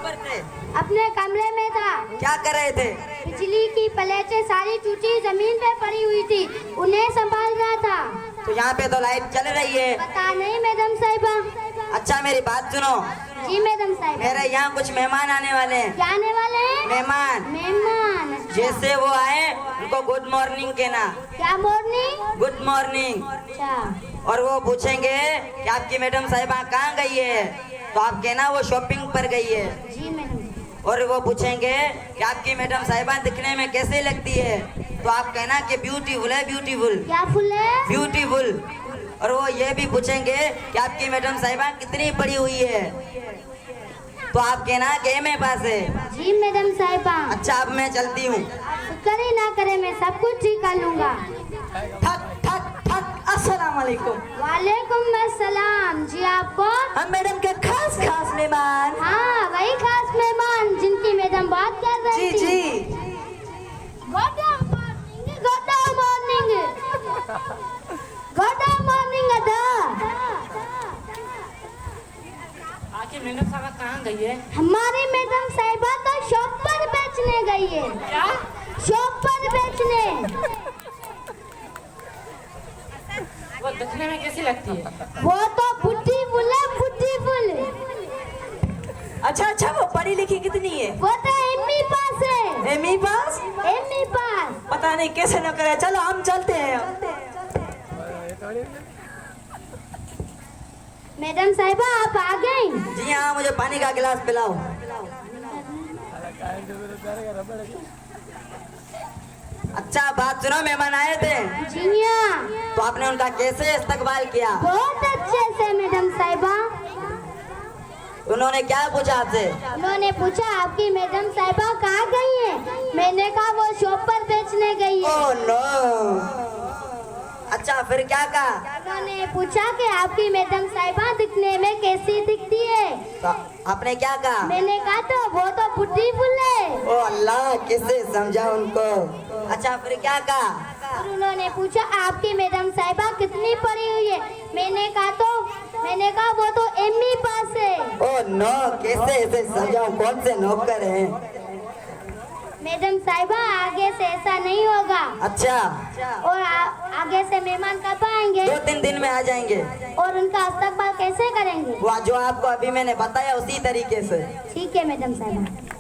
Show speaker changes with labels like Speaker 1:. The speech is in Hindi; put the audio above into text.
Speaker 1: पर थे?
Speaker 2: अपने कमरे में था।
Speaker 1: क्या कर रहे थे?
Speaker 2: बिजली की प्लेटें सारी टूटी जमीन पे पड़ी हुई थी, उन्हें संभाल रहा था।
Speaker 1: तो यहाँ पे तो लाइट चल रही है।
Speaker 2: पता नहीं मैडम साहिबा।
Speaker 1: अच्छा मेरी बात सुनो।
Speaker 2: जी मैडम साहिबा।
Speaker 1: मेरे यहाँ कुछ मेहमान आने वाले हैं।
Speaker 2: क्या आने वाले हैं?
Speaker 1: मेहमान।
Speaker 2: मेहमान। अच्छा।
Speaker 1: जैसे वो आए उनको गुड मॉर्निंग कहना।
Speaker 2: क्या मॉर्निंग?
Speaker 1: Good morning.
Speaker 2: अच्छा।
Speaker 1: और वो पूछेंगे कि आपकी मैडम साहिबा कहाँ गई है, तो आप कहना वो शॉपिंग पर गई है।
Speaker 2: जी मैडम।
Speaker 1: और वो पूछेंगे कि आपकी मैडम साहिबा दिखने में कैसे लगती है, तो आप कहना कि ब्यूटीफुल है, ब्यूटीफुल।
Speaker 2: क्या फुल है?
Speaker 1: ब्यूटीफुल। और वो ये भी पूछेंगे कि आपकी मैडम साहिबा कितनी पढ़ी हुई है, तो आप कहना कि एमए पास है।
Speaker 2: जी मैडम साहिबा।
Speaker 1: अच्छा अब मैं चलती हूँ।
Speaker 2: करे ना करे मैं सब कुछ ठीक कर लूँगा।
Speaker 1: ठक ठक ठक। अस्सलाम वालेकुम।
Speaker 2: वालेकुम अस्सलाम। जी आप कौन?
Speaker 1: हम मैडम के खास खास मेहमान।
Speaker 2: हाँ वही खास मेहमान जिनकी मैडम बात कर रही
Speaker 1: जी
Speaker 2: थी।
Speaker 1: जी।
Speaker 2: Good morning, good morning, good morning Ada.
Speaker 3: आखिर मैडम साहब कहाँ गई है?
Speaker 2: हमारी मैडम साहिबा तो शॉप पर बेचने गई है।
Speaker 3: क्या?
Speaker 2: शॉप पर बेचने।
Speaker 3: वो दिखने में कैसी लगती है?
Speaker 2: वो तो ब्यूटीफुल है, ब्यूटीफुल।
Speaker 1: अच्छा अच्छा वो पढ़ी लिखी कितनी है?
Speaker 2: वो तो एमई पास है।
Speaker 1: एमई पास?
Speaker 2: एमई पास।
Speaker 1: पता नहीं कैसे न करे। चलो हम चलते हैं।
Speaker 2: मैडम साहिबा आप आ गई?
Speaker 1: जी हाँ मुझे पानी का गिलास पिलाओ। अच्छा बात सुनो, मेहमान आए थे
Speaker 2: जी हाँ।
Speaker 1: तो आपने उनका कैसे इस्तकबाल किया?
Speaker 2: बहुत अच्छे से मैडम साहिबा।
Speaker 1: उन्होंने क्या पूछा आपसे?
Speaker 2: उन्होंने पूछा आपकी मैडम साहिबा कहाँ गई है? मैंने कहा वो शॉप पर बेचने गई है।
Speaker 1: Oh no. अच्छा फिर क्या कहा?
Speaker 2: उन्होंने पूछा कि आपकी मैडम साहिबा दिखने में कैसी दिखती है?
Speaker 1: तो आपने क्या कहा?
Speaker 2: मैंने कहा तो वो तो ब्यूटीफुल है।
Speaker 1: ओ अल्लाह कैसे समझा उनको। अच्छा फिर क्या कहा?
Speaker 2: और उन्होंने पूछा आपकी मैडम साहिबा कितनी पढ़ी हुई है? मैंने कहा वो तो एमई पास है।
Speaker 1: ओ नो कैसे ऐसे समझाऊं, कौन से नौकर हैं?
Speaker 2: मैडम साहिबा आगे से ऐसा नहीं होगा।
Speaker 1: अच्छा
Speaker 2: और आगे से मेहमान कब आएंगे?
Speaker 1: 2-3 दिन में आ जाएंगे।
Speaker 2: और उनका इस्तकबाल कैसे करेंगे?
Speaker 1: वो जो आपको अभी मैंने बताया उसी तरीके से।
Speaker 2: ठीक है मैडम साहिबा।